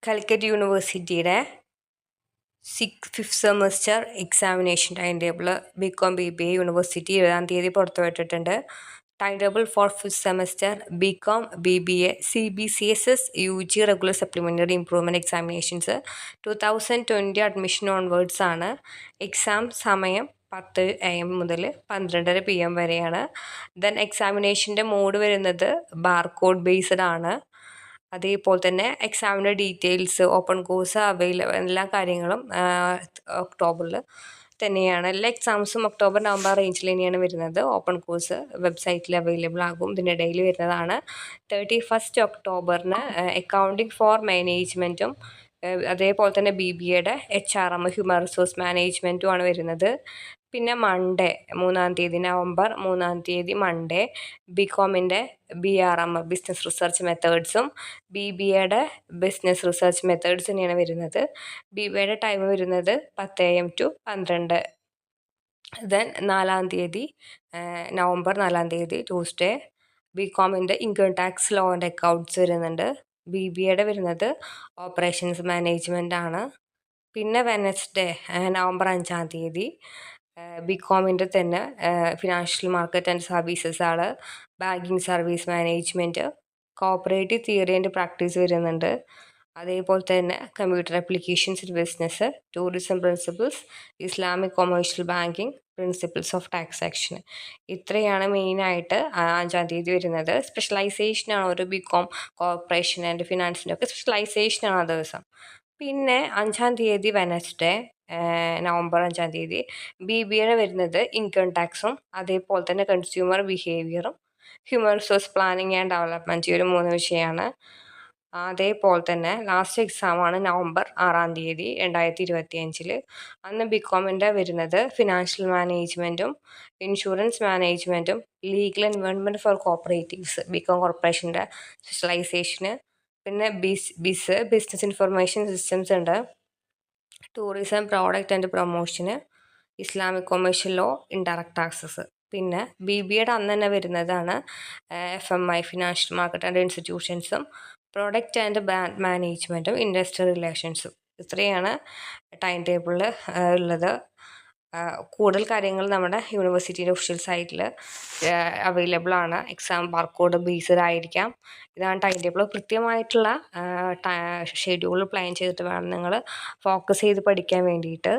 കാലിക്കറ്റ് യൂണിവേഴ്സിറ്റിയുടെ fifth semester examination time table BCom BBA university 7-ാം തീയതി പുറത്തുവിട്ടിട്ടുണ്ട്. Time table for fifth semester BCom BBA CBCSS UG regular supplementary improvement examinations 2020 admission onwards ആണ്. Exam സമയം 10 AM മുതൽ 12:30 PM വരെയാണ്. Then എക്സാമിനേഷൻ്റെ മോഡ് വരുന്നത് ബാർകോഡ് ബേസ്ഡ് ആണ്. അതേപോലെ തന്നെ എക്സാമിൻ്റെ ഡീറ്റെയിൽസ്, ഓപ്പൺ കോഴ്സ് അവൈലബിൾ എല്ലാ കാര്യങ്ങളും ഒക്ടോബറിൽ തന്നെയാണ്. എല്ലാ എക്സാംസും ഒക്ടോബർ നവംബർ റേഞ്ചിൽ തന്നെയാണ് വരുന്നത്. ഓപ്പൺ കോഴ്സ് വെബ്സൈറ്റിൽ അവൈലബിൾ ആകും. ഇതിനിടയിൽ വരുന്നതാണ്. 31 ഒക്ടോബറിന് അക്കൗണ്ടിങ് ഫോർ മാനേജ്മെൻറ്റും അതേപോലെ തന്നെ BBAയുടെ HRM ഹ്യൂമൻ റിസോഴ്സ് മാനേജ്മെൻറ്റുമാണ് വരുന്നത്. പിന്നെ മൺഡേ 3-ാം തീയതി നവംബർ 3-ാം തീയതി മൺഡേ ബികോമിൻ്റെ BRM ബിസിനസ് റിസർച്ച് മെത്തേഡ്സും BBAയുടെ ബിസിനസ് റിസർച്ച് മെത്തേഡ്സ് തന്നെയാണ് വരുന്നത്. BBAയുടെ ടൈം വരുന്നത് 10 AM to 12. ദെൻ 4-ാം തീയതി നവംബർ 4-ാം തീയതി ട്യൂസ്ഡേ ബികോമിൻ്റെ income tax law and accounts വരുന്നുണ്ട്. BBAയുടെ വരുന്നത് ഓപ്പറേഷൻസ് മാനേജ്മെൻ്റ് ആണ്. പിന്നെ വെനസ്ഡേ നവംബർ 5-ാം തീയതി ബികോമിൻ്റെ തന്നെ ഫിനാൻഷ്യൽ മാർക്കറ്റ് ആൻഡ് സർവീസസ് ആണ്. Banking service management, cooperative theory and practice വരുന്നുണ്ട്. അതേപോലെ തന്നെ computer applications in business, tourism principles, Islamic commercial banking, principles of taxation. ഇത്രയാണ് മെയിനായിട്ട് 5-ാം തീയതി വരുന്നത്. സ്പെഷ്യലൈസേഷനാണ് ഒരു ബികോം കോർപ്പറേഷൻ ആൻഡ് ഫിനാൻസിൻ്റെ ഒക്കെ സ്പെഷ്യലൈസേഷനാണ് ആ ദിവസം. പിന്നെ 5-ാം തീയതി വെനസ്ഡേ നവംബർ 5-ാം തീയതി BBAയുടെ വരുന്നത് ഇൻകം ടാക്സും അതേപോലെ തന്നെ കൺസ്യൂമർ ബിഹേവിയറും human resource planning and development, ഈ ഒരു 3 വിഷയമാണ്. അതേപോലെ തന്നെ ലാസ്റ്റ് എക്സാമാണ് നവംബർ 6-ാം തീയതി 2025. അന്ന് ബികോമിൻ്റെ വരുന്നത് ഫിനാൻഷ്യൽ മാനേജ്മെൻറ്റും ഇൻഷുറൻസ് മാനേജ്മെൻറ്റും legal environment for cooperatives BCom കോർപ്പറേഷൻ്റെ സ്പെഷ്യലൈസേഷന്. പിന്നെ ബിസിനസ് ഇൻഫർമേഷൻ സിസ്റ്റംസ് ഉണ്ട്. Tourism product and promotion, Islamic commercial law, indirect taxes. പിന്നെ BBAയുടെ അന്ന് തന്നെ വരുന്നതാണ് FMI ഫിനാൻഷ്യൽ മാർക്കറ്റ് ആൻഡ് ഇൻസ്റ്റിറ്റ്യൂഷൻസും പ്രോഡക്റ്റ് ആൻഡ് ബ്രാൻഡ് മാനേജ്മെൻറ്റും ഇൻഡസ്ട്രിയൽ റിലേഷൻസും. ഇത്രയാണ് ടൈം ടേബിളിൽ ഉള്ളത്. കൂടുതൽ കാര്യങ്ങൾ നമ്മുടെ യൂണിവേഴ്സിറ്റിയുടെ ഒഫീഷ്യൽ സൈറ്റിൽ അവൈലബിൾ ആണ്. എക്സാം ബാർകോഡ് ബേസ്ഡ് ആയിരിക്കാം. ഇതാണ് ടൈം ടേബിൾ. കൃത്യമായിട്ടുള്ള ഷെഡ്യൂൾ പ്ലാൻ ചെയ്തിട്ട് വേണം നിങ്ങൾ ഫോക്കസ് ചെയ്ത് പഠിക്കാൻ വേണ്ടിയിട്ട്.